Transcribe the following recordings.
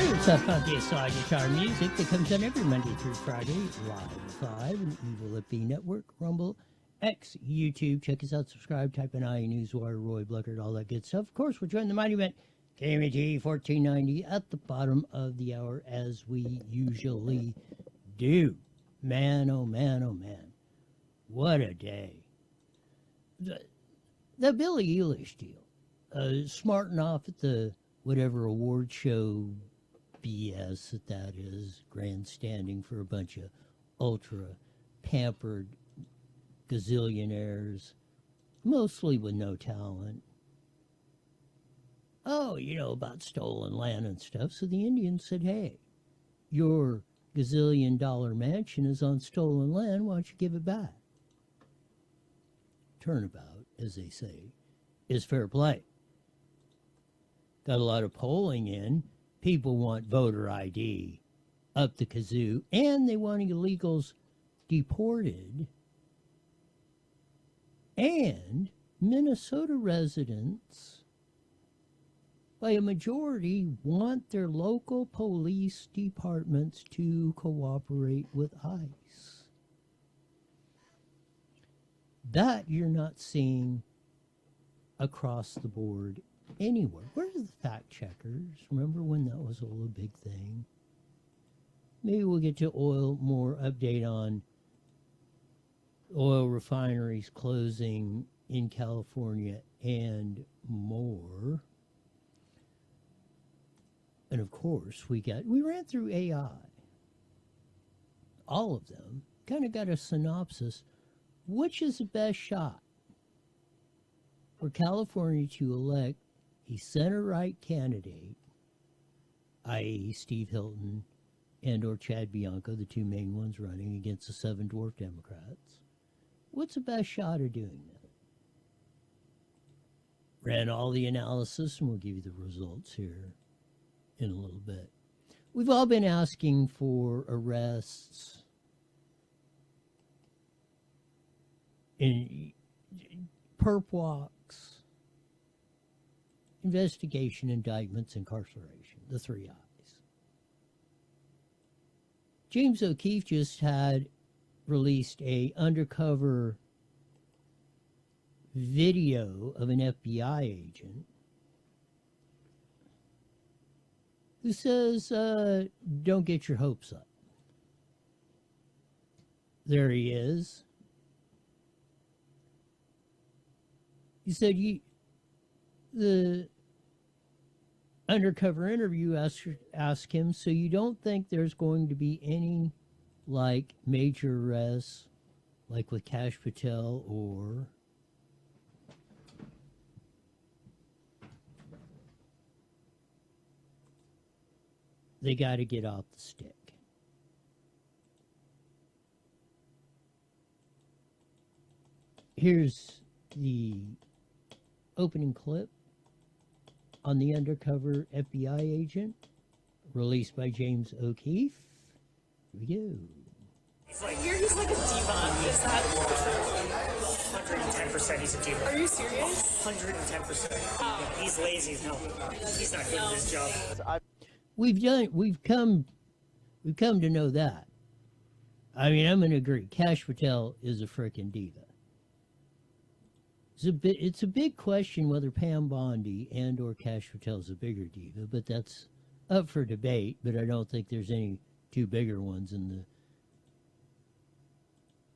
What's up, funky slide guitar music that comes out every Monday through Friday, live on Evil Lippy Network, Rumble, X, YouTube. Check us out, subscribe, type in IE Newswire, Roy Bluckert, all that good stuff. Of course, we're joining the mighty event, KMT 1490, at the bottom of the hour, as we usually do. Man, oh man, oh man. What a day. The Billie Eilish deal. Smarting off at the whatever award show BS that is, grandstanding for a bunch of ultra pampered gazillionaires, mostly with no talent. Oh, you know, about stolen land and stuff. So the Indians said, hey, your gazillion-dollar mansion is on stolen land. Why don't you give it back? Turnabout, as they say, is fair play. Got a lot of polling in. People want voter ID up the kazoo, and they want illegals deported. And Minnesota residents, by a majority, want their local police departments to cooperate with ICE. That you're not seeing across the board anywhere. Where's the fact checkers? Remember when that was all a big thing? Maybe we'll get to oil, more update on oil refineries closing in California and more. And of course, we ran through AI. All of them. Kind of got a synopsis. Which is the best shot for California to elect a center-right candidate, i.e. Steve Hilton and or Chad Bianco, the two main ones running against the 7 dwarf Democrats? What's the best shot of doing that? Ran all the analysis, and we'll give you the results here in a little bit. We've all been asking for arrests in perp walks, investigation, indictments, incarceration, the 3 I's. James O'Keefe just had released a undercover video of an FBI agent who says, don't get your hopes up. There he is. He said, the undercover interview asked him, so you don't think there's going to be any, like, major arrests, like with Kash Patel, or they got to get off the stick? Here's the opening clip on the undercover FBI agent, released by James O'Keefe. Here we go. He's like a diva. Is that 110% he's a diva. Are you serious? 110%. Oh. Yeah, he's lazy. No, he's not good at his job. We've come to know that. I mean, I'm going to agree. Kash Patel is a frickin' diva. It's a big question whether Pam Bondi and or Kash Patel is a bigger diva, but that's up for debate. But I don't think there's any two bigger ones in the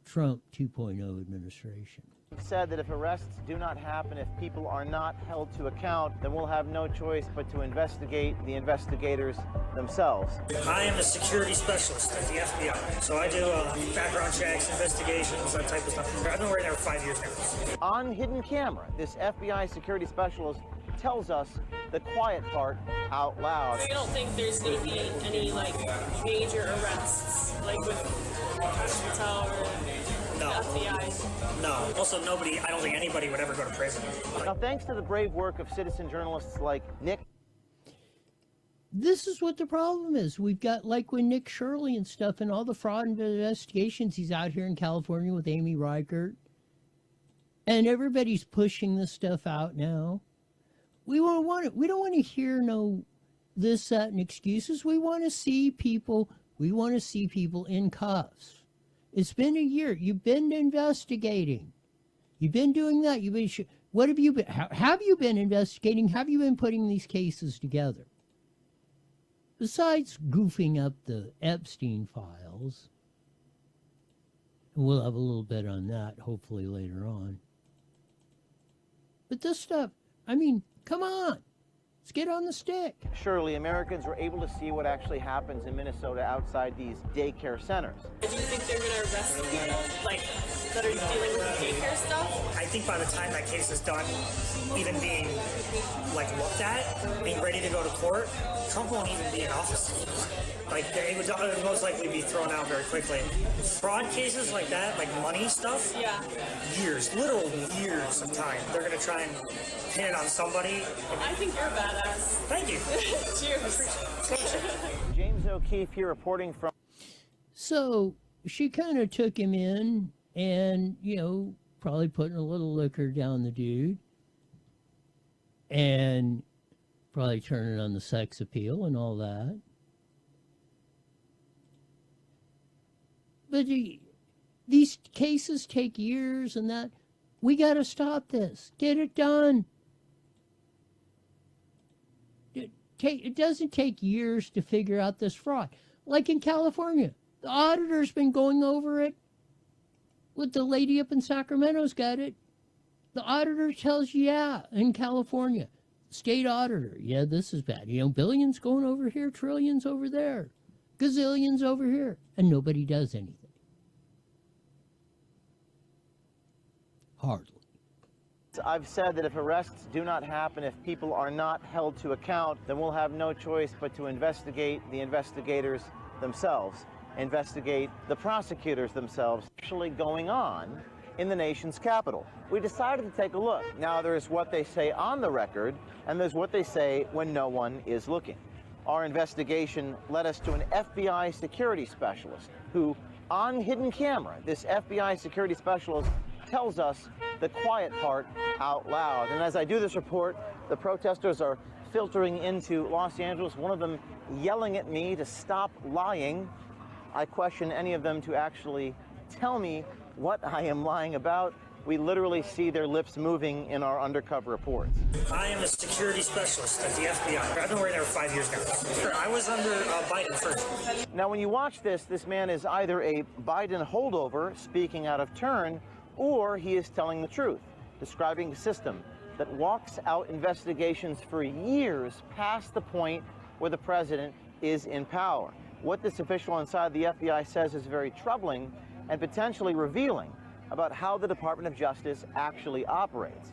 Trump 2.0 administration. Said that if arrests do not happen, if people are not held to account, then we'll have no choice but to investigate the investigators themselves. I am a security specialist at the FBI, so I do background checks, investigations, that type of stuff. I've been working there for 5 years now. On hidden camera, this FBI security specialist tells us the quiet part out loud. I don't think there's going to be any, like, major arrests, like with Patel or no. FBI. No. Also, I don't think anybody would ever go to prison. Now, thanks to the brave work of citizen journalists like Nick. This is what the problem is. We've got, like, with Nick Shirley and stuff and all the fraud investigations. He's out here in California with Amy Reichert. And everybody's pushing this stuff out now. We don't want to hear no this, that, and excuses. We want to see people. We want to see people in cuffs. It's been a year. You've been investigating. You've been doing that. You've been. What have you been? Have you been investigating? Have you been putting these cases together? Besides goofing up the Epstein files, and we'll have a little bit on that hopefully later on. But this stuff, I mean, come on. Let's get on the stick. Surely Americans were able to see what actually happens in Minnesota outside these daycare centers. Do you think they're going to arrest people, like, that are dealing with the daycare stuff? I think by the time that case is done, even being, like, looked at, being ready to go to court, Trump won't even be in office. Like, it would most likely be thrown out very quickly. Fraud cases like that, like money stuff, Yeah. years, literal years of time. They're going to try and pin it on somebody. I think you're a badass. Thank you. Cheers. James O'Keefe here reporting from... So she kind of took him in and, you know, probably putting a little liquor down the dude and probably turning on the sex appeal and all that. But these cases take years and that. We got to stop this. Get it done. It doesn't take years to figure out this fraud. Like in California, the auditor's been going over it. With the lady up in Sacramento's got it. The auditor tells you, yeah, in California, state auditor, yeah, this is bad. You know, billions going over here, trillions over there, gazillions over here, and nobody does anything. Hardly. I've said that if arrests do not happen, if people are not held to account, then we'll have no choice but to investigate the investigators themselves, investigate the prosecutors themselves, actually going on in the nation's capital. We decided to take a look. Now there's what they say on the record, and there's what they say when no one is looking. Our investigation led us to an FBI security specialist who, on hidden camera, this FBI security specialist tells us the quiet part out loud. And as I do this report, the protesters are filtering into Los Angeles, one of them yelling at me to stop lying. I question any of them to actually tell me what I am lying about. We literally see their lips moving in our undercover reports. I am a security specialist at the FBI. I've been working there for 5 years now. I was under Biden first. Now, when you watch this man is either a Biden holdover speaking out of turn, or he is telling the truth, describing a system that walks out investigations for years past the point where the president is in power. What this official inside the FBI says is very troubling and potentially revealing about how the Department of Justice actually operates.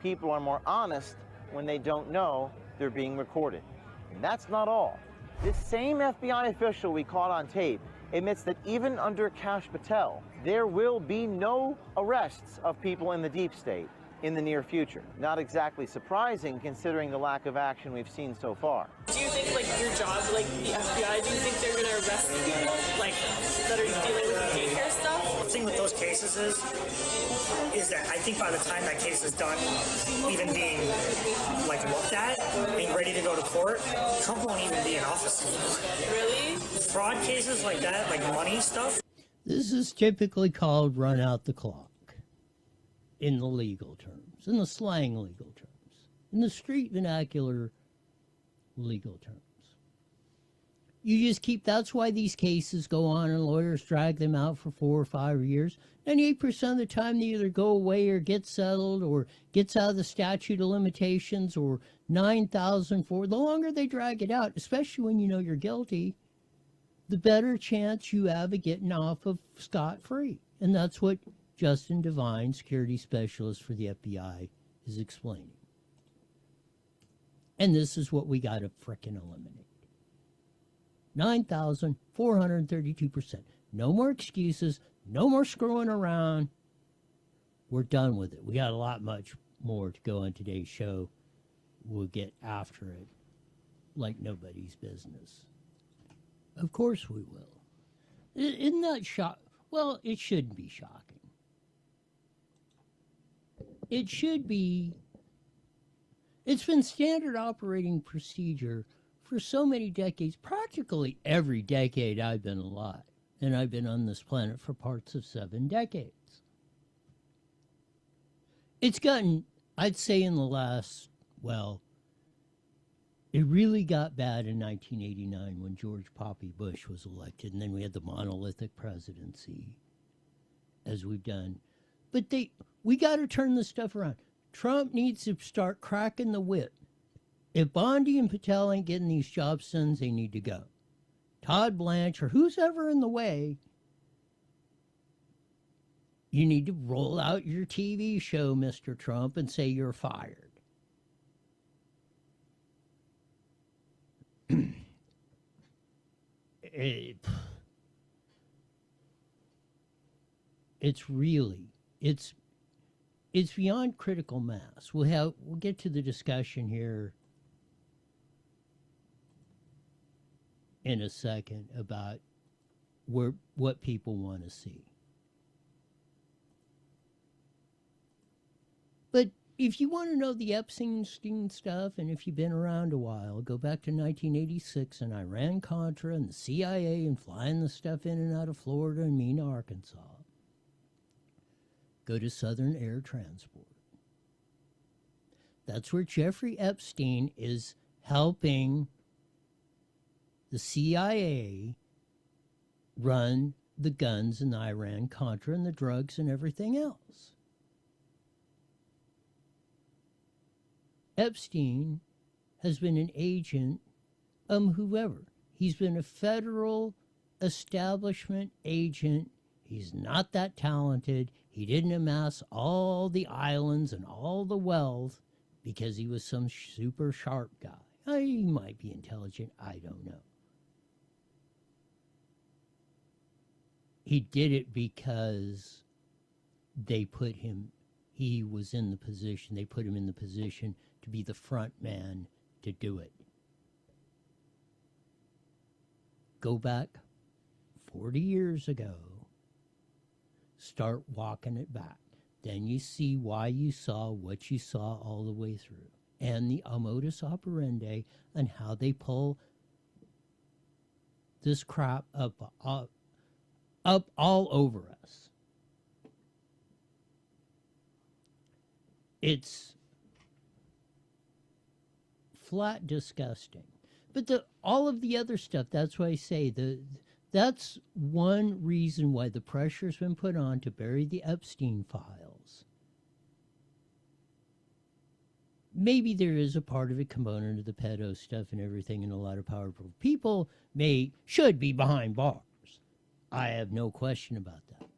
People are more honest when they don't know they're being recorded. And that's not all. This same FBI official we caught on tape admits that even under Kash Patel, there will be no arrests of people in the deep state in the near future. Not exactly surprising considering the lack of action we've seen so far. Do you think, like, your job, like the FBI, do you think they're going to arrest people, like, that are dealing with the daycare stuff? The thing with those cases is that I think by the time that case is done, even being, like, looked at, being ready to go to court, Trump won't even be in office. Really? Fraud cases like that, like money stuff. This is typically called run out the clock in the legal terms, in the slang legal terms, in the street vernacular legal terms. You just keep, that's why these cases go on and lawyers drag them out for 4 or 5 years. 98% of the time they either go away or get settled or gets out of the statute of limitations or 9,004. The longer they drag it out, especially when you know you're guilty, the better chance you have of getting off of scot-free. And that's what Justin Devine, security specialist for the FBI, is explaining. And this is what we got to frickin' eliminate. 9,432%. No more excuses. No more screwing around. We're done with it. We got a lot much more to go on today's show. We'll get after it like nobody's business. Of course we will. Isn't that shock? Well, it shouldn't be shocking. It should be. It's been standard operating procedure for so many decades, practically every decade I've been alive, and I've been on this planet for parts of 7 decades. It's gotten, I'd say in the last, well, it really got bad in 1989 when George Poppy Bush was elected, and then we had the monolithic presidency, as we've done. But we got to turn this stuff around. Trump needs to start cracking the whip. If Bondi and Patel ain't getting these jobs done, they need to go. Todd Blanche or who's ever in the way, you need to roll out your TV show, Mr. Trump, and say you're fired. It's really, it's beyond critical mass. We'll get to the discussion here in a second about what people want to see. But if you want to know the Epstein stuff, and if you've been around a while, go back to 1986 and Iran-Contra and the CIA and flying the stuff in and out of Florida and Mena, Arkansas. Go to Southern Air Transport. That's where Jeffrey Epstein is helping the CIA run the guns and the Iran-Contra and the drugs and everything else. Epstein has been an agent of whoever. He's been a federal establishment agent. He's not that talented. He didn't amass all the islands and all the wealth because he was some super sharp guy. He might be intelligent. I don't know. He did it because they put him, he was in the position, they put him in the position to be the front man to do it. Go back 40 years ago, start walking it back. Then you see why you saw what you saw all the way through. And the modus operandi and how they pull this crap up all over us. It's flat disgusting. But all of the other stuff, that's why I say that's one reason why the pressure's been put on to bury the Epstein files. Maybe there is a part of it component of the pedo stuff and everything, and a lot of powerful people should be behind bars. I have no question about that.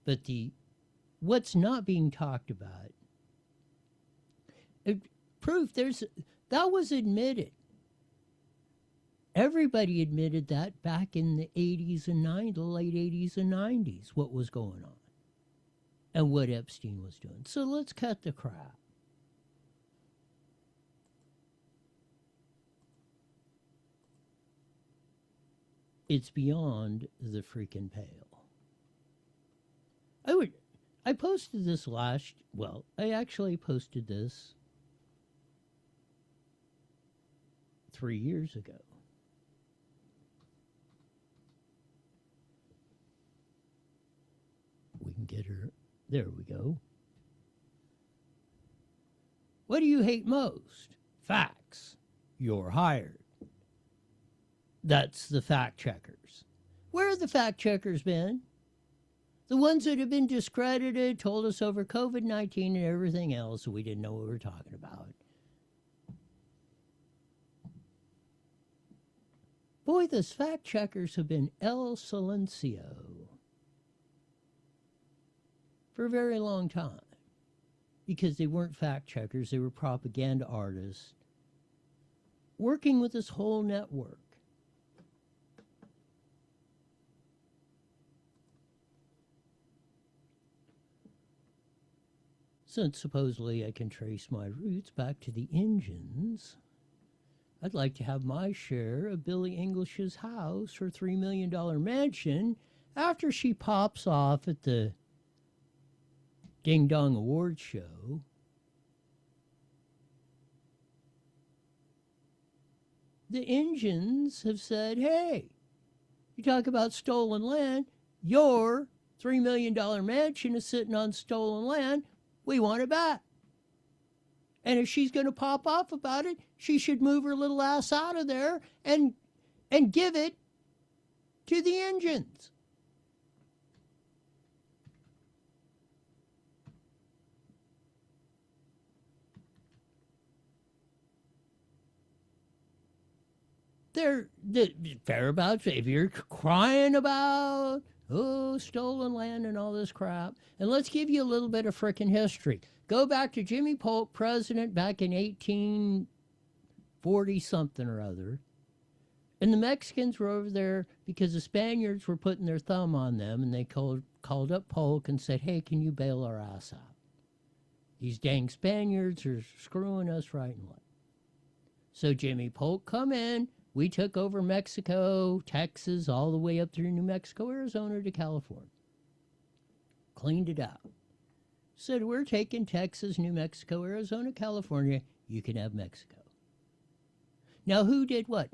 But what's not being talked about, proof that was admitted. Everybody admitted that back in the 80s and 90s, the late 80s and 90s, what was going on and what Epstein was doing. So let's cut the crap. It's beyond the freaking pale. I posted this I actually posted this 3 years ago. We can get her. There we go. What do you hate most? Facts. You're hired. That's the fact checkers. Where have the fact checkers been? The ones that have been discredited, told us over COVID-19 and everything else, we didn't know what we were talking about. Boy, those fact checkers have been El Silencio for a very long time. Because they weren't fact checkers, they were propaganda artists working with this whole network. Since supposedly I can trace my roots back to the engines, I'd like to have my share of Billie English's house, her $3 million mansion, after she pops off at the Ding Dong Awards show the engines have said, hey, you talk about stolen land, your $3 million mansion is sitting on stolen land, we want it back. And if she's going to pop off about it, she should move her little ass out of there and give it to the engines. They're fair about if you're crying about stolen land and all this crap. And let's give you a little bit of frickin' history. Go back to Jimmy Polk, president back in 1840 something or other. And the Mexicans were over there because the Spaniards were putting their thumb on them, and they called up Polk and said, hey, can you bail our ass out? These dang Spaniards are screwing us right and left. So Jimmy Polk come in. We took over Mexico, Texas, all the way up through New Mexico, Arizona to California. Cleaned it out. Said, we're taking Texas, New Mexico, Arizona, California. You can have Mexico. Now, who did what?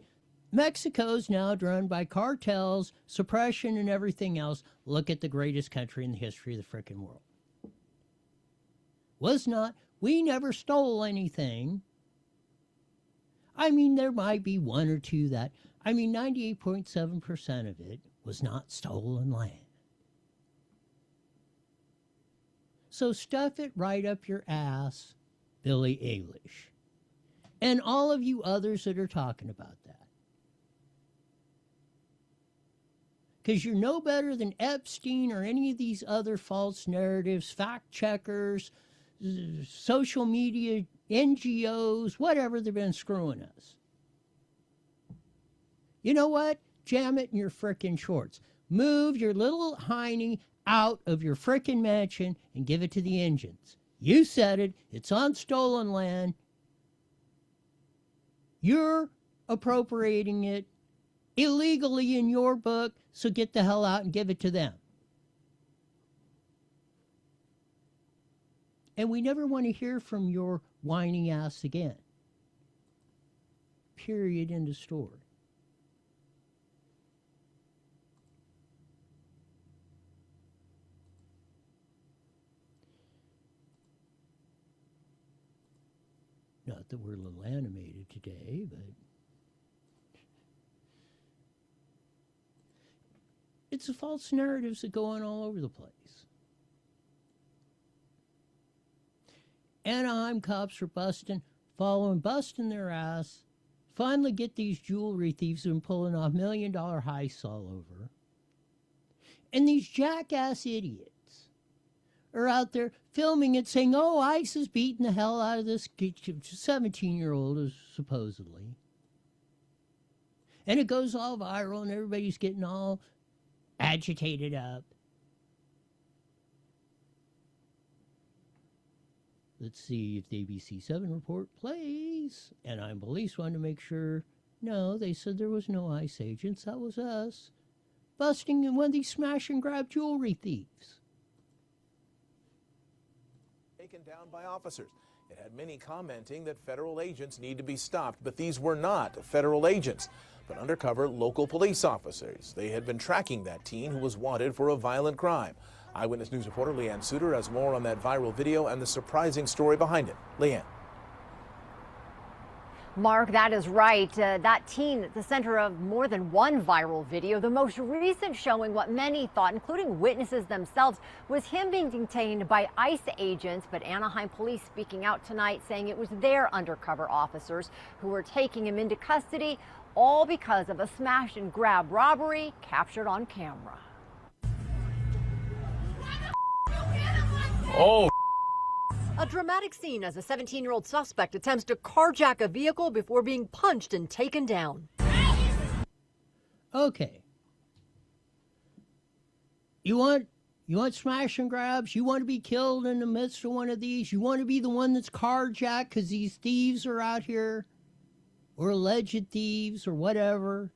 Mexico's now run by cartels, suppression, and everything else. Look at the greatest country in the history of the frickin' world. Was not. We never stole anything. I mean, there might be one or two that, 98.7% of it was not stolen land. So stuff it right up your ass, Billie Eilish. And all of you others that are talking about that. Because you're no better than Epstein or any of these other false narratives, fact checkers, social media, NGOs, whatever, they've been screwing us. You know what? Jam it in your frickin' shorts. Move your little hiney out of your frickin' mansion and give it to the engines. You said it. It's on stolen land. You're appropriating it illegally in your book, so get the hell out and give it to them. And we never want to hear from your whiny ass again. Period. End of story. Not that we're a little animated today, but it's the false narratives that go on all over the place. Anaheim cops are busting their ass. Finally get these jewelry thieves who've been pulling off $1 million heists all over. And these jackass idiots are out there filming it saying, oh, ICE is beating the hell out of this 17-year-old, supposedly. And it goes all viral and everybody's getting all agitated up. Let's see if the ABC 7 report plays. Anaheim police wanted to make sure. No, they said there was no ICE agents. That was us. Busting one of these smash and grab jewelry thieves. Taken down by officers. It had many commenting that federal agents need to be stopped, but these were not federal agents, but undercover local police officers. They had been tracking that teen who was wanted for a violent crime. Eyewitness News reporter Leanne Suter has more on that viral video and the surprising story behind it. Leanne. Mark, that is right. That teen at the center of more than one viral video. The most recent showing what many thought, including witnesses themselves, was him being detained by ICE agents. But Anaheim police speaking out tonight saying it was their undercover officers who were taking him into custody, all because of a smash and grab robbery captured on camera. Oh. A dramatic scene as a 17-year-old suspect attempts to carjack a vehicle before being punched and taken down. Okay. You want smash and grabs? You want to be killed in the midst of one of these? You want to be the one that's carjacked because these thieves are out here? Or alleged thieves or whatever?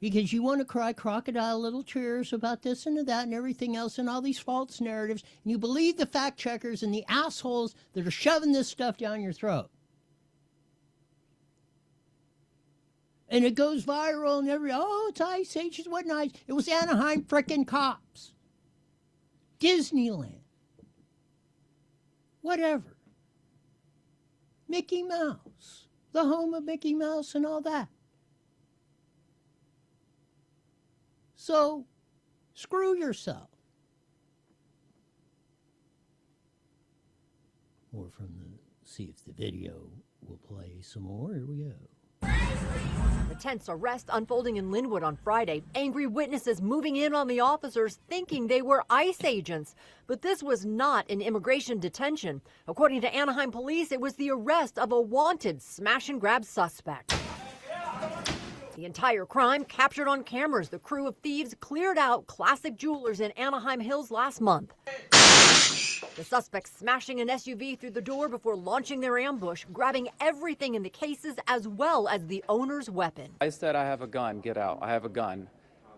Because you want to cry crocodile little tears about this and that and everything else and all these false narratives, and you believe the fact checkers and the assholes that are shoving this stuff down your throat. And it goes viral and it's Ice Ages. What nice. It was Anaheim frickin' cops. Disneyland. Whatever. Mickey Mouse. The home of Mickey Mouse and all that. So, screw yourself. More from see if the video will play some more. Here we go. The tense arrest unfolding in Linwood on Friday. Angry witnesses moving in on the officers thinking they were ICE agents. But this was not an immigration detention. According to Anaheim police, it was the arrest of a wanted smash and grab suspect. The entire crime captured on cameras. The crew of thieves cleared out classic jewelers in Anaheim Hills last month. The suspects smashing an SUV through the door before launching their ambush, grabbing everything in the cases as well as the owner's weapon. I said, I have a gun, get out, I have a gun.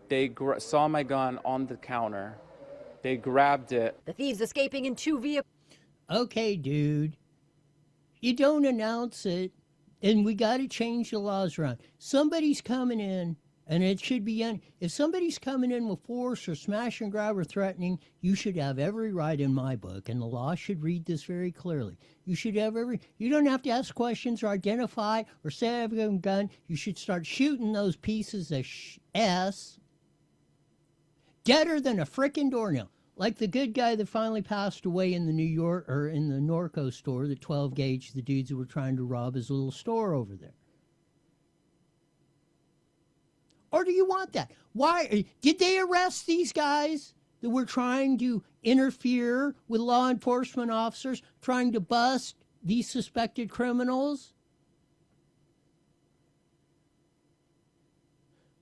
They saw my gun on the counter. They grabbed it. The thieves escaping in 2 vehicles. Okay, dude. You don't announce it, and we got to change the laws around. Somebody's coming in, and it should be if somebody's coming in with force or smash and grab or threatening, you should have every right in my book, and the law should read this very clearly. You should have you don't have to ask questions or identify or say I have a gun. You should start shooting those pieces of S deader than a frickin' doornail. Like the good guy that finally passed away in the New York, or in the Norco store, the 12 gauge, the dudes who were trying to rob his little store over there. Or do you want that? Why did they arrest these guys that were trying to interfere with law enforcement officers, trying to bust these suspected criminals?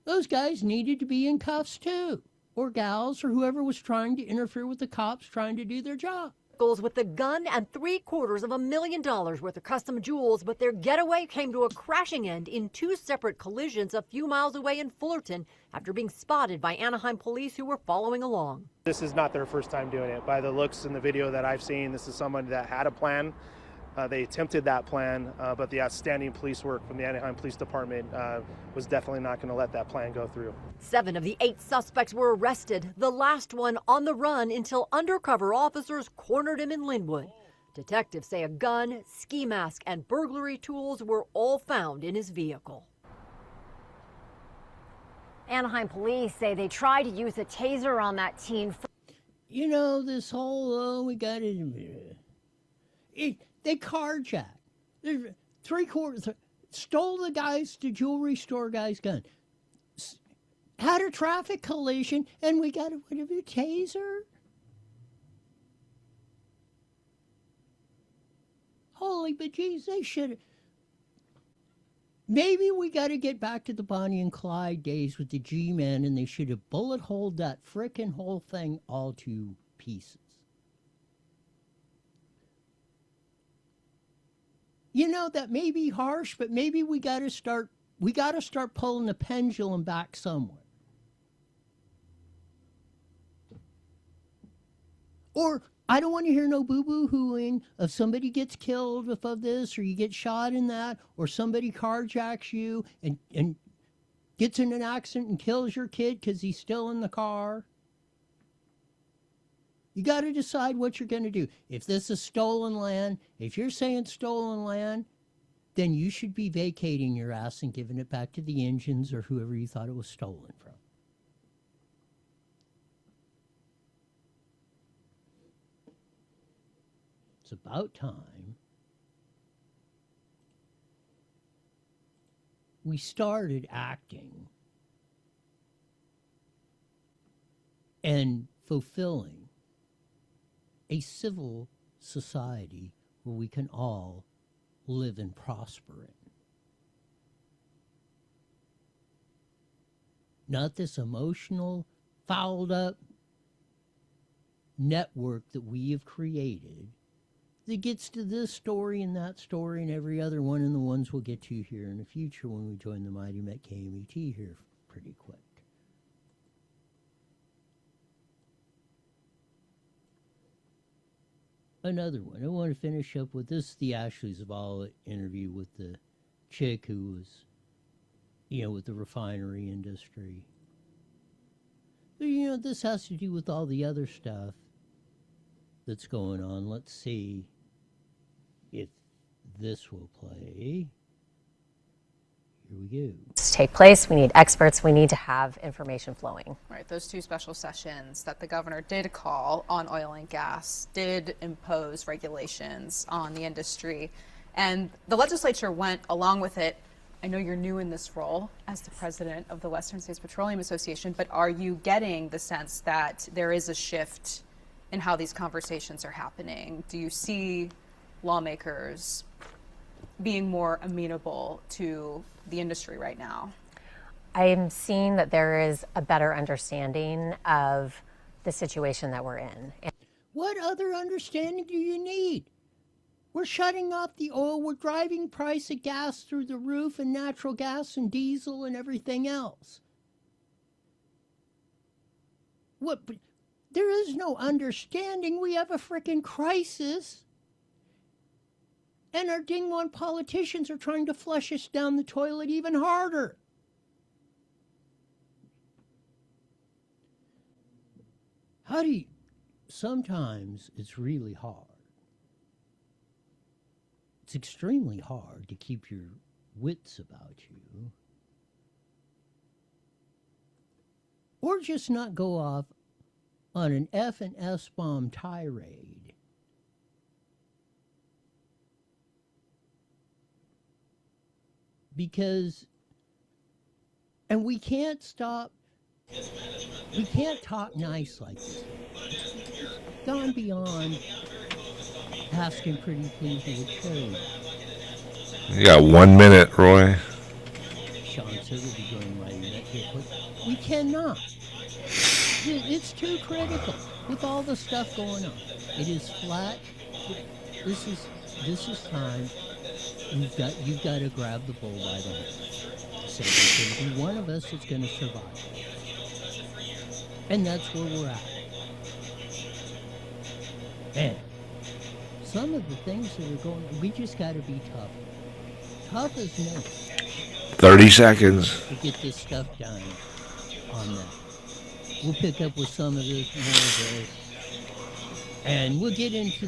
Those guys needed to be in cuffs too, or gals, or whoever was trying to interfere with the cops trying to do their job. With the gun and $750,000 worth of custom jewels, but their getaway came to a crashing end in 2 separate collisions a few miles away in Fullerton after being spotted by Anaheim police who were following along. This is not their first time doing it. By the looks in the video that I've seen, this is someone that had a plan. They attempted that plan, but the outstanding police work from the Anaheim Police Department was definitely not going to let that plan go through. 7 of the 8 suspects were arrested, the last one on the run until undercover officers cornered him in Linwood. Detectives say a gun, ski mask, and burglary tools were all found in his vehicle. Anaheim police say they tried to use a taser on that teen. You know, this whole, we got it. They carjacked. There's 3/4 stole the jewelry store guy's gun. Had a traffic collision, and we got a taser. Holy bejeez, they should. Maybe we got to get back to the Bonnie and Clyde days with the G-Men, and they should have bullet holed that frickin' whole thing all to pieces. You know, that may be harsh, but maybe we got to start pulling the pendulum back somewhere. Or I don't want to hear no boo-boo-hooing of somebody gets killed of this, or you get shot in that, or somebody carjacks you and gets in an accident and kills your kid because he's still in the car. You got to decide what you're going to do. If this is stolen land, if you're saying stolen land, then you should be vacating your ass and giving it back to the engines or whoever you thought it was stolen from. It's about time we started acting and fulfilling a civil society where we can all live and prosper in. Not this emotional, fouled up network that we have created that gets to this story and that story and every other one, and the ones we'll get to here in the future when we join the Mighty Met KMET here pretty quick. Another one. I want to finish up with this, the Ashley Zavala interview with the chick who was with the refinery industry. But, this has to do with all the other stuff that's going on. Let's see if this will play. Here we go. Take place. We need experts. We need to have information flowing. Right. Those two special sessions that the governor did call on oil and gas did impose regulations on the industry. And the legislature went along with it. I know you're new in this role as the president of the Western States Petroleum Association, but are you getting the sense that there is a shift in how these conversations are happening? Do you see lawmakers being more amenable to the industry right now? I am seeing that there is a better understanding of the situation that we're in. What other understanding do you need? We're shutting off the oil. We're driving price of gas through the roof, and natural gas and diesel and everything else. What? There is no understanding. We have a freaking crisis. And our dingwad politicians are trying to flush us down the toilet even harder. Sometimes it's really hard. It's extremely hard to keep your wits about you. Or just not go off on an F and S-bomb tirade. And we can't talk nice like this. Gone beyond asking pretty please with trade. You got 1 minute, Roy. Sean said we'll be going right in that here quick. We cannot. It's too critical with all the stuff going on. It is flat. This is time. You've got to grab the bull by the horn. So there's going to be one of us that's going to survive. And that's where we're at. Man, some of the things that are going on, we just got to be tough. Tough as nails. 30 seconds. To get this stuff done on that. We'll pick up with some of this, more of this. And we'll get into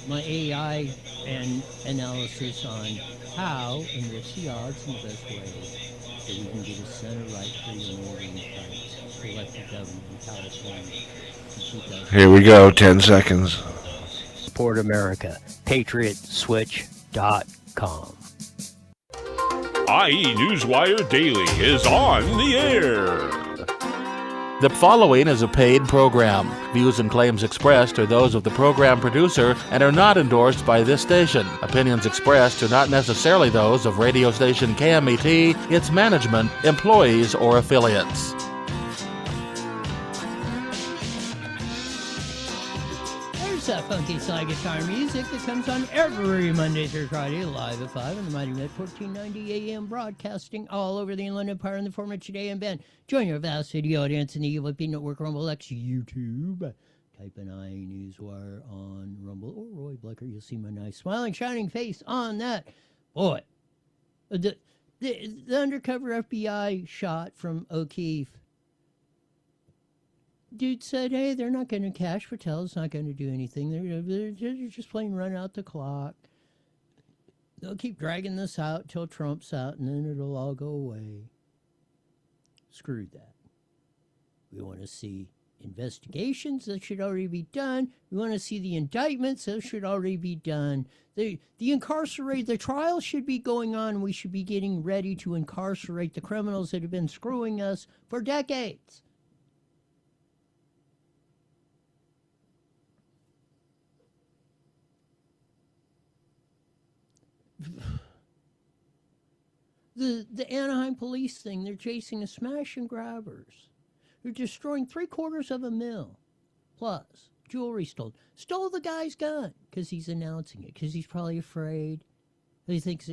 my AI and analysis on how and what's the odds and the best way that we can get a center-right free and orderly fight elected government in California. Here we go, 10 seconds. Support America. PatriotSwitch.com. IE Newswire Daily is on the air. The following is a paid program. Views and claims expressed are those of the program producer and are not endorsed by this station. Opinions expressed are not necessarily those of radio station KMET, its management, employees, or affiliates. There's that funky slide guitar music that comes on every Monday through Friday, live at 5 on the Mighty Net 1490 AM, broadcasting all over the Inland Empire in the former today and band. Join your vast video audience in the UFP Network, Rumble X, YouTube. Type in IE Newswire on Rumble or Roy Blecker. You'll see my nice smiling, shining face on that. Boy, the undercover FBI shot from O'Keefe. Dude said, hey, they're not going to cash Patel's not going to do anything. They're just plain run out the clock. They'll keep dragging this out till Trump's out, and then it'll all go away. Screw that. We want to see investigations that should already be done. We want to see the indictments that should already be done. The trial should be going on. We should be getting ready to incarcerate the criminals that have been screwing us for decades. The Anaheim police thing, they're chasing a smash and grabbers. They're destroying $750,000 plus jewelry stolen. Stole the guy's gun because he's announcing it, because he's probably afraid. He thinks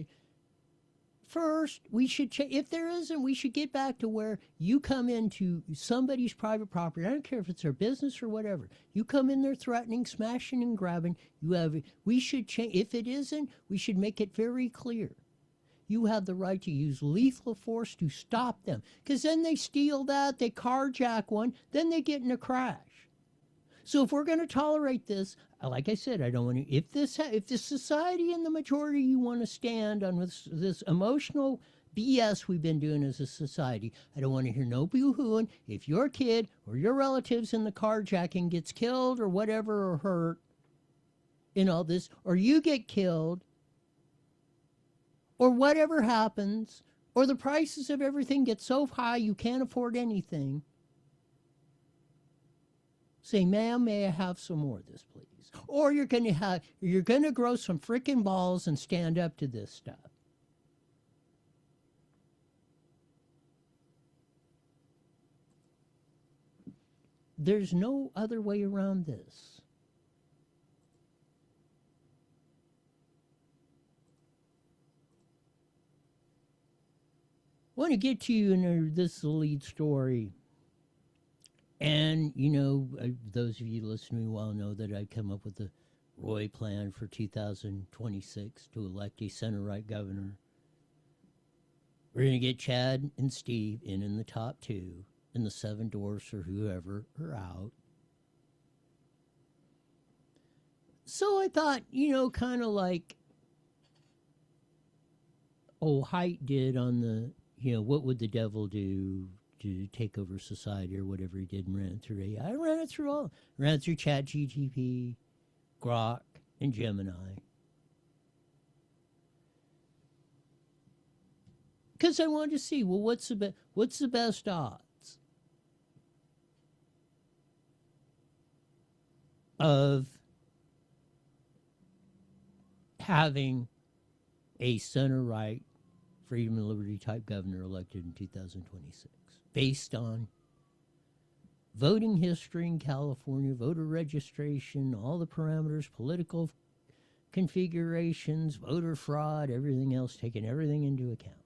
first, we should if there isn't, we should get back to where you come into somebody's private property. I don't care if it's their business or whatever. You come in there threatening, smashing, and grabbing. We should change. If it isn't, we should make it very clear. you have the right to use lethal force to stop them. Because then they steal that, they carjack one, then they get in a crash. So if we're going to tolerate this, like I said, I don't want to. If the society and the majority you want to stand on this emotional BS we've been doing as a society, I don't want to hear no boo-hooing. If your kid or your relatives in the carjacking gets killed or whatever or hurt in all this, or you get killed, or whatever happens, or the prices of everything get so high you can't afford anything, say, ma'am, may I have some more of this, please? Or you're gonna grow some freaking balls and stand up to this stuff. There's no other way around this. I want to get to you in this lead story. And, you know, those of you listening well know that I come up with the Roy plan for 2026 to elect a center-right governor. We're going to get Chad and Steve in the top two, and the seven dwarfs or whoever are out. So I thought, you know, kind of like old Haidt did on the, you know, what would the devil do to take over society or whatever he did and ran it through AI. I ran it through all. Ran it through ChatGPT, Grok, and Gemini. Because I wanted to see, well, what's the best odds of having a center-right, freedom and liberty type governor elected in 2026, based on voting history in California, voter registration, all the parameters, political configurations, voter fraud, everything else, taking everything into account.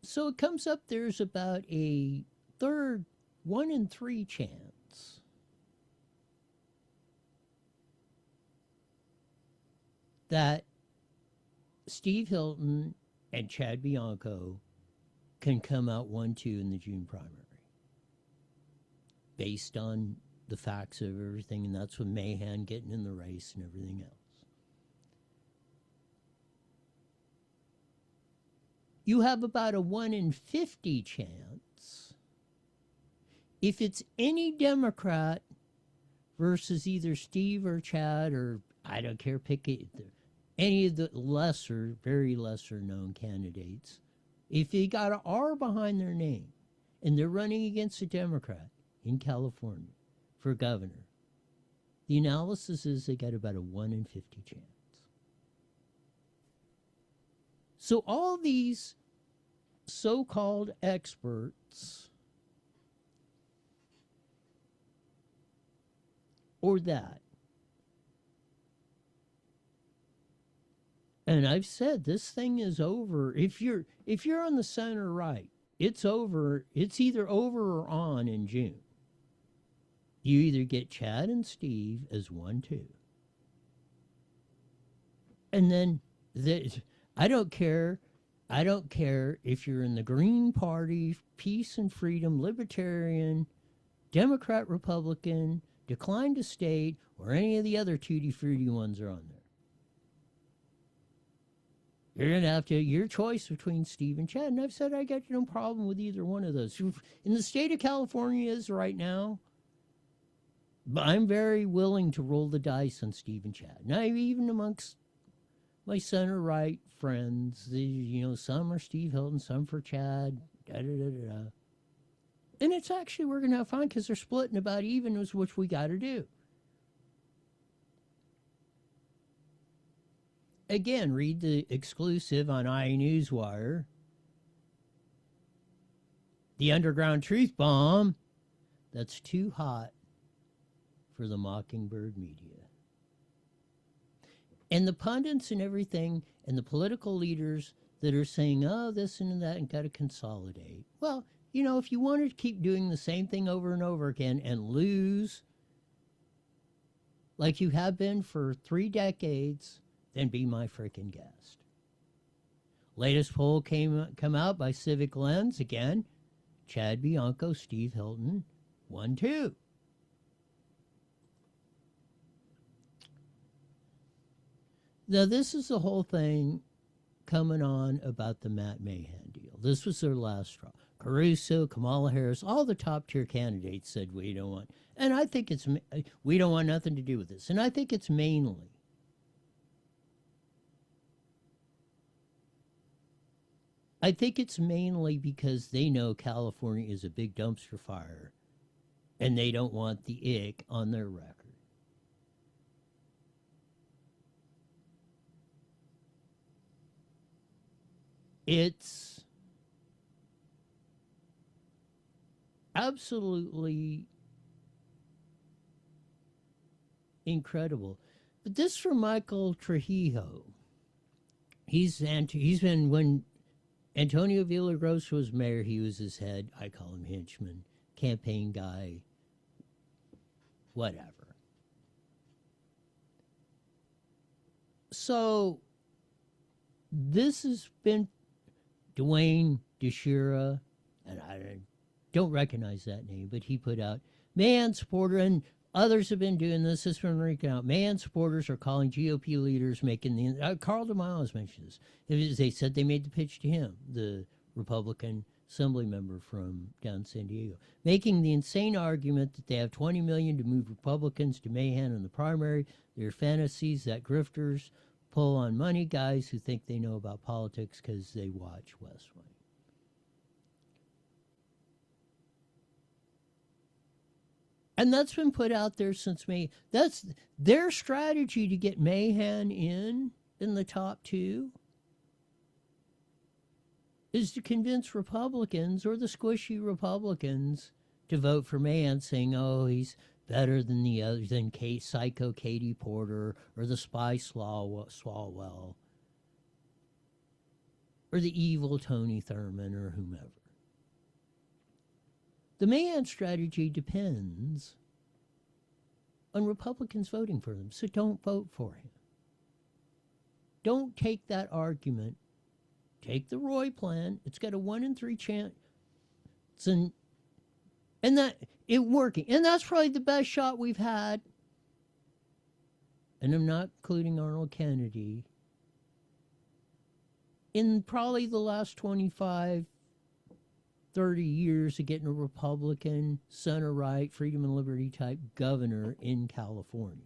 So it comes up there's about a third, 1 in 3 chance that Steve Hilton and Chad Bianco can come out 1-2 in the June primary, based on the facts of everything, and that's with Mahan getting in the race and everything else. You have about a 1 in 50 chance if it's any Democrat versus either Steve or Chad, or I don't care, pick it, any of the lesser, very lesser known candidates. If they got an R behind their name and they're running against a Democrat in California for governor, the analysis is they got about a 1 in 50 chance. So all these so-called experts or that, and I've said this thing is over. If you're on the center right, it's over. It's either over or on in June. You either get Chad and Steve as 1-2. And then I don't care if you're in the Green Party, Peace and Freedom, Libertarian, Democrat, Republican, Decline to State, or any of the other tutti fruity ones are on there. You're going to have to, your choice between Steve and Chad. And I've said I got no problem with either one of those. In the state of California is right now, but I'm very willing to roll the dice on Steve and Chad. Now, even amongst my center-right friends, some are Steve Hilton, some for Chad, da-da-da-da-da. And it's actually, we're going to have fun because they're splitting about even, which we got to do. Again, read the exclusive on iNewsWire. The underground truth bomb that's too hot for the Mockingbird media. And the pundits and everything, and the political leaders that are saying, oh, this and that, and got to consolidate. Well, if you want to keep doing the same thing over and over again and lose like you have been for 3 decades, then be my freaking guest. Latest poll come out by Civic Lens. Again, Chad Bianco, Steve Hilton, 1-2. Now, this is the whole thing coming on about the Matt Mahan deal. This was their last straw. Caruso, Kamala Harris, all the top-tier candidates said we don't want, and I think we don't want nothing to do with this. And I think it's mainly because they know California is a big dumpster fire, and they don't want the ick on their record. It's absolutely incredible. But this from Michael Trujillo. He's been, when Antonio Villaraigosa was mayor, he was his head, I call him henchman, campaign guy, whatever. So this has been Dwayne DeShira, and I don't recognize that name, but he put out, Mahan supporter, and others have been doing this. This one freaking out. Mahan supporters are calling GOP leaders making the, Carl DeMiles mentions this. They said they made the pitch to him, the Republican assembly member from down San Diego, making the insane argument that they have $20 million to move Republicans to Mahan in the primary. Their fantasies that grifters pull on money guys who think they know about politics because they watch West Wing. And that's been put out there since May. That's their strategy to get Mahan in the top 2 is to convince Republicans, or the squishy Republicans, to vote for Mahan, saying, oh, he's better than the others, than Psycho Katie Porter, or the spy Swalwell, or the evil Tony Thurman, or whomever. The Mahan strategy depends on Republicans voting for them, so don't vote for him. Don't take that argument. Take the Roy plan. It's got a 1 in 3 chance, and that it working. And that's probably the best shot we've had. And I'm not including Arnold Kennedy. In probably the last 25, 30 years of getting a Republican, center-right, freedom and liberty type governor in California.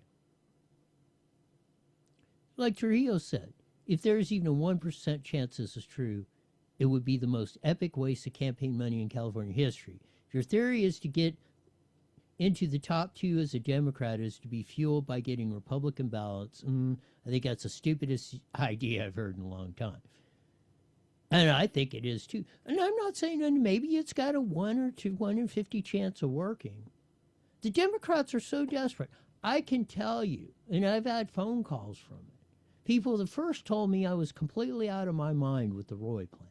Like Trujillo said, if there is even a 1% chance this is true, it would be the most epic waste of campaign money in California history. If your theory is to get into the top 2 as a Democrat is to be fueled by getting Republican ballots, I think that's the stupidest idea I've heard in a long time. And I think it is too. And I'm not saying that maybe it's got a 1 in 50 chance of working. The Democrats are so desperate. I can tell you, and I've had phone calls from it, people that first told me I was completely out of my mind with the Roy plan.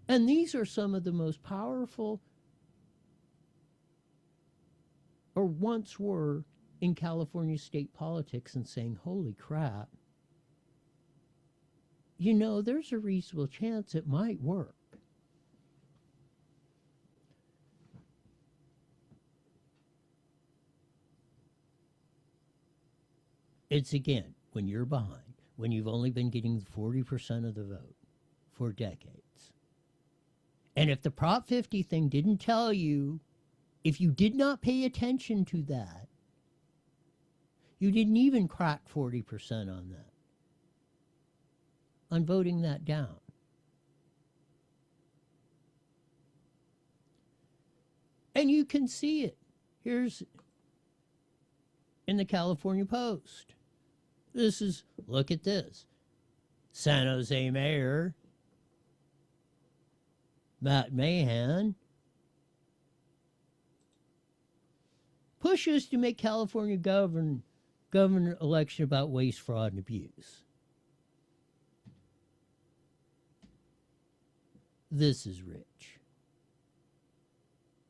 And these are some of the most powerful, or once were, in California state politics, and saying, holy crap, you know, there's a reasonable chance it might work. It's, again, when you're behind, when you've only been getting 40% of the vote for decades. And if the Prop 50 thing didn't tell you, if you did not pay attention to that, you didn't even crack 40% on that, on voting that down. And you can see it. Here's in the California Post. This is, look at this. San Jose Mayor Matt Mahan pushes to make California governor election about waste, fraud, and abuse. This is rich.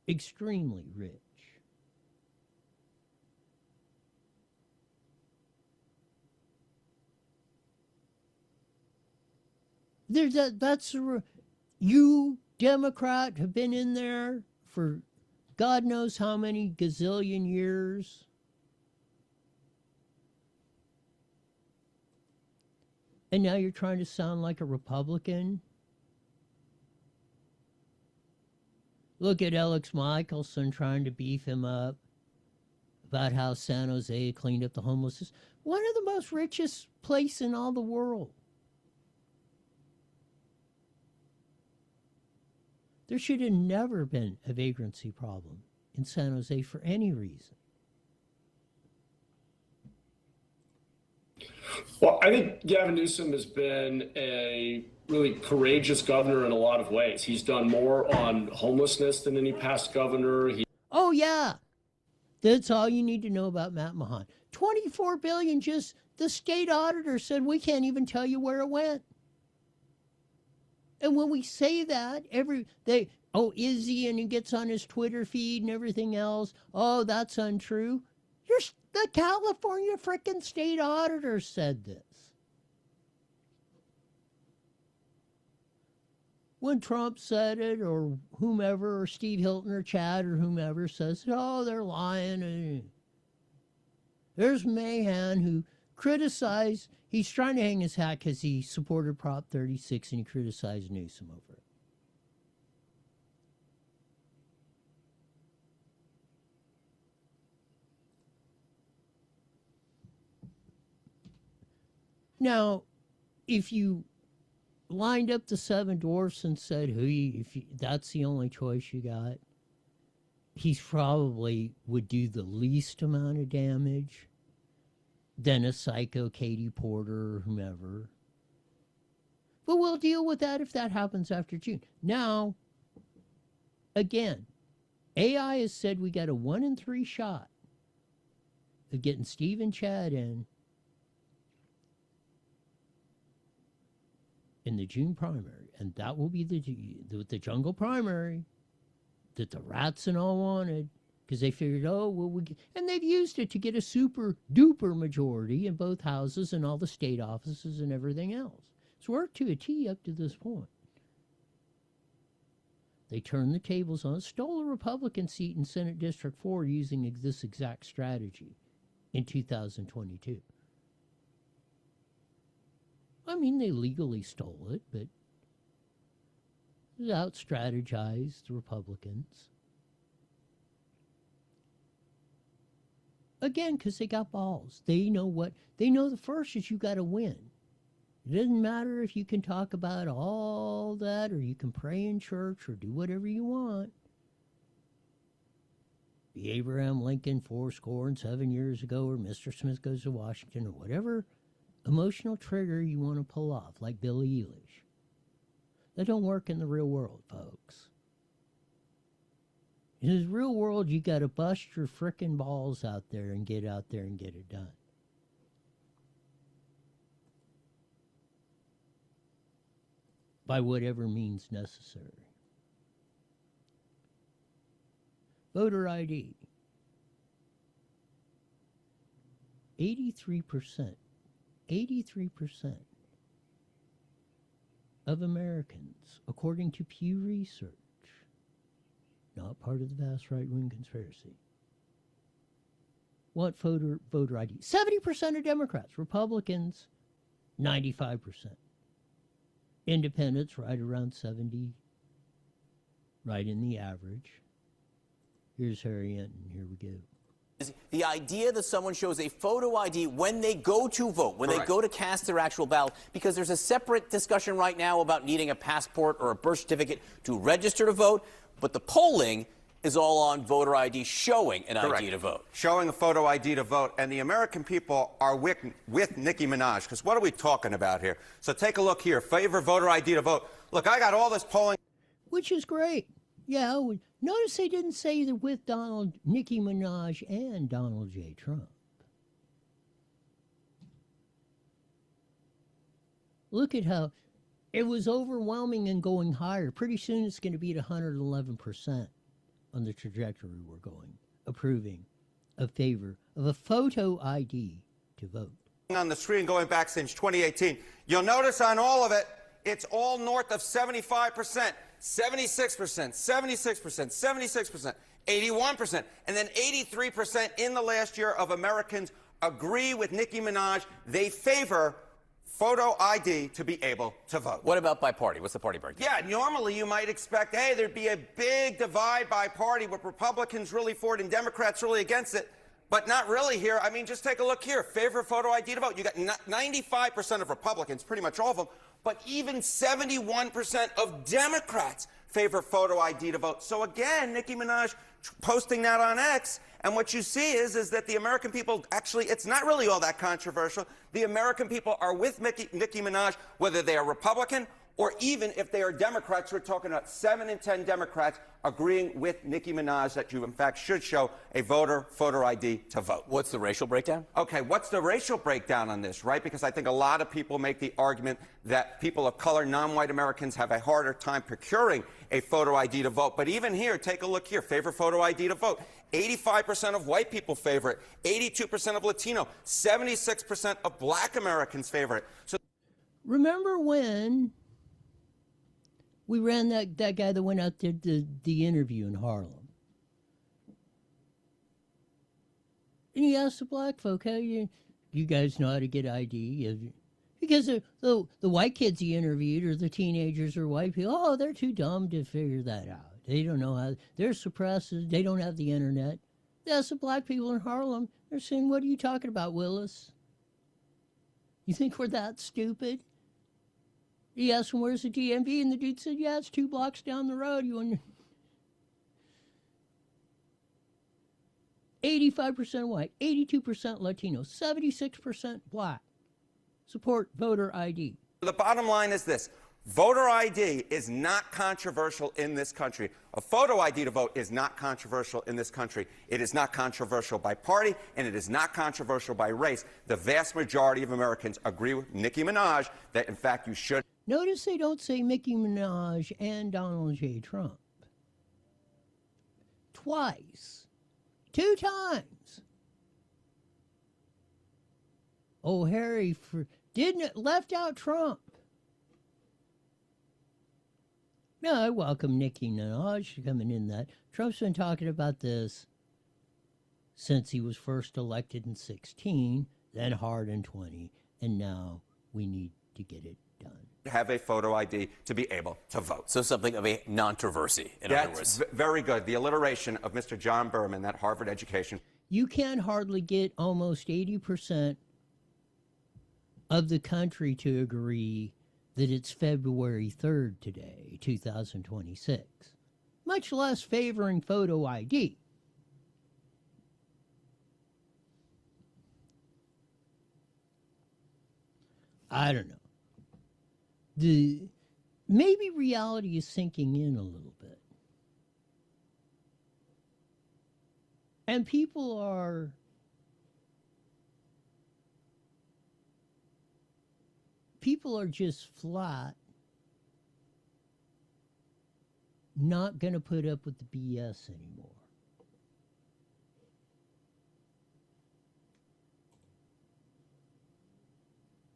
Extremely rich. You, Democrat, have been in there for God knows how many gazillion years. And now you're trying to sound like a Republican? Look at Alex Michelson trying to beef him up about how San Jose cleaned up the homelessness. One of the most richest places in all the world. There should have never been a vagrancy problem in San Jose for any reason. Well, I think Gavin Newsom has been a really courageous governor in a lot of ways. He's done more on homelessness than any past governor. Oh, yeah. That's all you need to know about Matt Mahan. $24 billion, just the state auditor said we can't even tell you where it went. And when we say that, Izzy, and he gets on his Twitter feed and everything else, oh, that's untrue. The California frickin' state auditor said this. When Trump said it, or whomever, or Steve Hilton, or Chad, or whomever says, oh, they're lying. There's Mahan, who criticized, he's trying to hang his hat because he supported Prop 36 and he criticized Newsom over it. Now, if you lined up the seven dwarfs and said, that's the only choice you got, he probably would do the least amount of damage than a psycho Katie Porter or whomever. But we'll deal with that if that happens after June. Now, again, AI has said we got a 1 in 3 shot of getting Steve and Chad in the June primary, and that will be the jungle primary that the rats and all wanted, because they figured, and they've used it to get a super duper majority in both houses and all the state offices and everything else. It's worked to a T up to this point. They turned the tables on, stole a Republican seat in Senate District 4 using this exact strategy in 2022. I mean, they legally stole it, but it out-strategized the Republicans. Again, because they got balls. They know the first is you got to win. It doesn't matter if you can talk about all that, or you can pray in church, or do whatever you want. Be Abraham Lincoln 7 years ago, or Mr. Smith Goes to Washington, or whatever emotional trigger you want to pull off, like Billie Eilish. That don't work in the real world, folks. In the real world, you got to bust your frickin' balls out there and get it done. By whatever means necessary. Voter ID. 83% of Americans, according to Pew Research, not part of the vast right-wing conspiracy, want voter ID. 70% of Democrats, Republicans, 95%. Independents, right around 70, right in the average. Here's Harry Enton. Here we go. The idea that someone shows a photo ID when they go to vote, when they go to cast their actual ballot, because there's a separate discussion right now about needing a passport or a birth certificate to register to vote, but the polling is all on voter ID showing an ID to vote. Showing a photo ID to vote, and the American people are with Nicki Minaj, because what are we talking about here? So take a look here, favor voter ID to vote. Look, I got all this polling. Which is great. Yeah, notice they didn't say that with Nicki Minaj and Donald J. Trump. Look at how it was overwhelming and going higher. Pretty soon it's going to be at 111% on the trajectory we're going, approving a favor of a photo ID to vote. On the screen going back since 2018, you'll notice on all of it, it's all north of 75%, 76%, 76%, 76%, 81%, and then 83% in the last year of Americans agree with Nicki Minaj. They favor photo ID to be able to vote. What about by party? What's the party breakdown? Yeah, normally you might expect, hey, there'd be a big divide by party with Republicans really for it and Democrats really against it. But not really here. I mean, just take a look here. Favor photo ID to vote. You got 95% of Republicans, pretty much all of them, but even 71% of Democrats favor photo ID to vote. So again, Nicki Minaj posting that on X, and what you see is that the American people, actually, it's not really all that controversial. The American people are with Nicki Minaj, whether they are Republican or even if they are Democrats. We're talking about 7 in 10 Democrats agreeing with Nicki Minaj that you, in fact, should show a voter photo ID to vote. What's the racial breakdown? Okay, what's the racial breakdown on this, right? Because I think a lot of people make the argument that people of color, non-white Americans, have a harder time procuring a photo ID to vote. But even here, take a look here. Favor photo ID to vote. 85% of white people favor it. 82% of Latino. 76% of black Americans favor it. So remember when we ran that guy that went out to the interview in Harlem? And he asked the black folk, how you guys know how to get ID? Because the white kids he interviewed, or the teenagers or white people, oh, they're too dumb to figure that out. They don't know how, they're suppressed, they don't have the internet. That's the black people in Harlem. They're saying, what are you talking about, Willis? You think we're that stupid? He asked him, where's the DMV? And the dude said, yeah, it's 2 blocks down the road. 85% white, 82% Latino, 76% black. Support voter ID. the bottom line is this. Voter ID is not controversial in this country. A photo ID to vote is not controversial in this country. It is not controversial by party, and it is not controversial by race. The vast majority of Americans agree with Nicki Minaj that, in fact, you should. Notice they don't say Nicki Minaj and Donald J. Trump. Twice. 2 times. Oh, Harry left out Trump. No, I welcome Nicki Minaj coming in that. Trump's been talking about this since he was first elected in 2016, then hard in 2020, and now we need to get it done. Have a photo ID to be able to vote. So something of a non-controversy, in other words. That's very good. The alliteration of Mr. John Berman, that Harvard education. You can hardly get almost 80% of the country to agree that it's February 3rd today, 2026, much less favoring photo ID. I don't know. Maybe reality is sinking in a little bit. And people are just flat not going to put up with the BS anymore.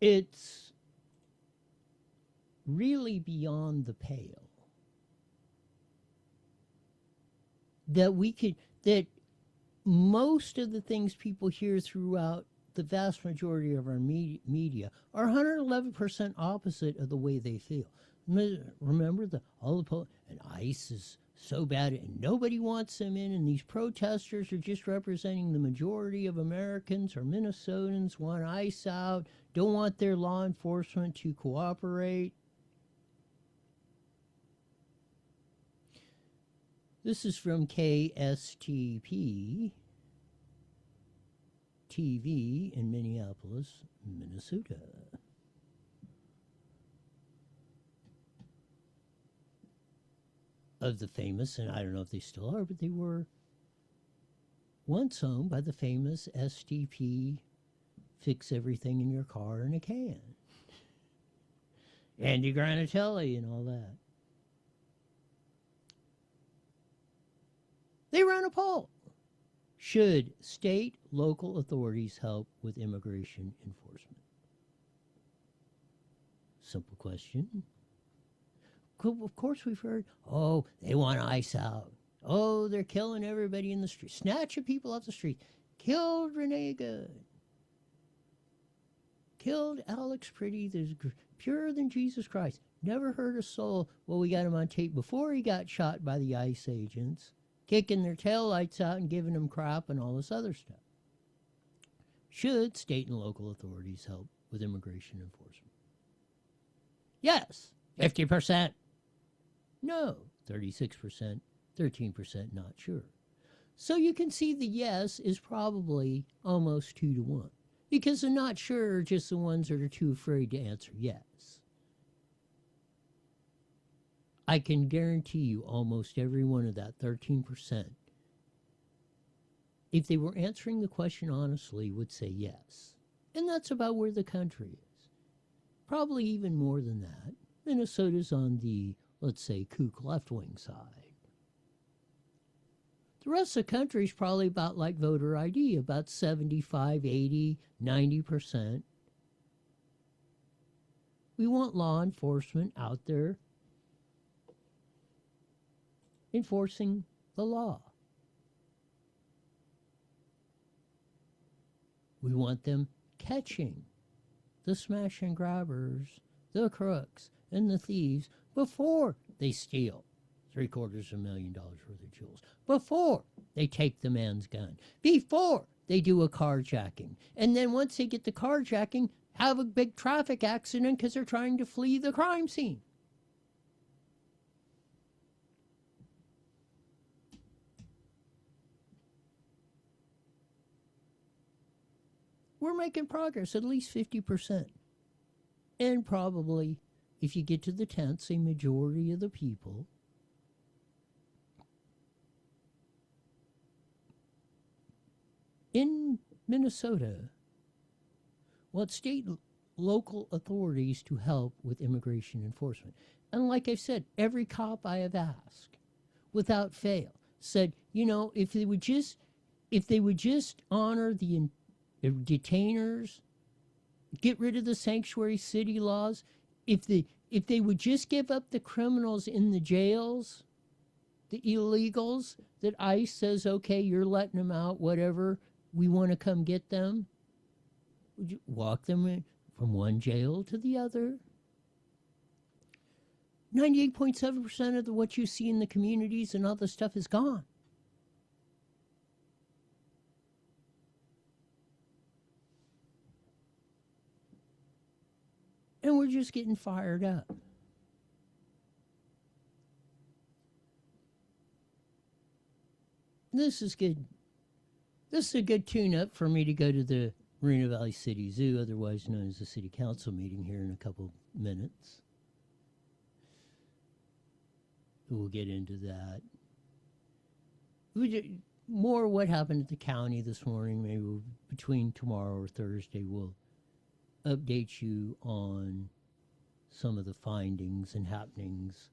It's really beyond the pale that most of the things people hear throughout the vast majority of our media are 111% opposite of the way they feel. Remember, and ICE is so bad, and nobody wants them in, and these protesters are just representing the majority of Americans, or Minnesotans want ICE out, don't want their law enforcement to cooperate. This is from KSTP TV in Minneapolis, Minnesota. Of the famous, and I don't know if they still are, but they were once owned by the famous SDP Fix Everything in Your Car in a Can. Andy Granatelli and all that. They ran a poll. Should state, local authorities help with immigration enforcement? Simple question. Of course we've heard, oh, they want ICE out. Oh, they're killing everybody in the street. Snatching people off the street. Killed Renee Good. Killed Alex Pretty. There's purer than Jesus Christ. Never heard a soul. Well, we got him on tape before he got shot by the ICE agents, kicking their taillights out and giving them crap and all this other stuff. Should state and local authorities help with immigration enforcement? Yes. 50%. No. 36%. 13% not sure. So you can see the yes is probably almost 2 to 1. Because the not sure are just the ones that are too afraid to answer yes. I can guarantee you almost every one of that 13%, if they were answering the question honestly, would say yes. And that's about where the country is. Probably even more than that. Minnesota's on the, let's say, kook left-wing side. The rest of the country is probably about like voter ID, about 75, 80, 90%. We want law enforcement out there enforcing the law. We want them catching the smash and grabbers, the crooks, and the thieves before they steal $750,000 worth of jewels, before they take the man's gun, before they do a carjacking. And then once they get the carjacking, have a big traffic accident because they're trying to flee the crime scene. We're making progress, at least 50%. And probably, if you get to the tenths, a majority of the people in Minnesota want state local authorities to help with immigration enforcement. And like I've said, every cop I have asked, without fail, said, you know, if they would just honor the detainers, get rid of the sanctuary city laws, if they would just give up the criminals in the jails, the illegals that ICE says, okay, you're letting them out, whatever, we want to come get them, would you walk them from one jail to the other? 98.7% of what you see in the communities and all the stuff is gone. And we're just getting fired up. This is good. This is a good tune-up for me to go to the Moreno Valley City Zoo, otherwise known as the City Council meeting, here in a couple minutes. We'll get into that. More what happened at the county this morning. Maybe between tomorrow or Thursday, we'll update you on some of the findings and happenings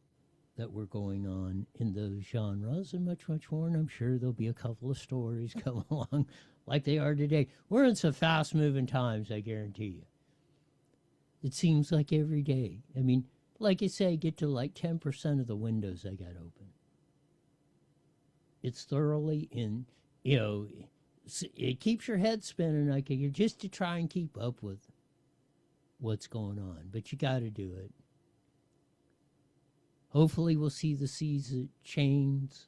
that were going on in those genres and much, much more. And I'm sure there'll be a couple of stories come along like they are today. We're in some fast-moving times, I guarantee you. It seems like every day. I mean, like I say, I get to like 10% of the windows I got open. It's thoroughly in, you know, it keeps your head spinning like you're just to try and keep up with what's going on, but you got to do it. Hopefully we'll see the seas chains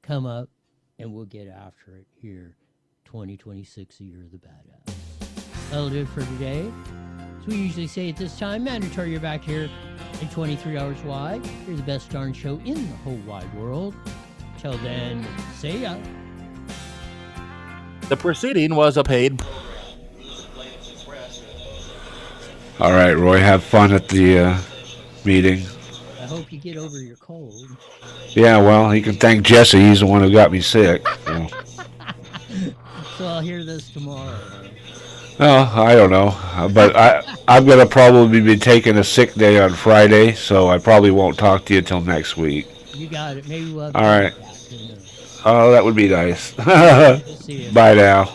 come up and we'll get after it here 2026, the year of the badass. That'll do it for today. As we usually say at this time, mandatory you're back here in 23 hours wide. You're the best darn show in the whole wide world. Till then, see ya. The proceeding was a paid... All right, Roy, have fun at the meeting. I hope you get over your cold. Yeah, well, you can thank Jesse. He's the one who got me sick. So, so I'll hear this tomorrow. Oh, I don't know. But I'm going to probably be taking a sick day on Friday, so I probably won't talk to you till next week. You got it. Maybe we'll have all right. Back. Oh, that would be nice. See you. Bye now.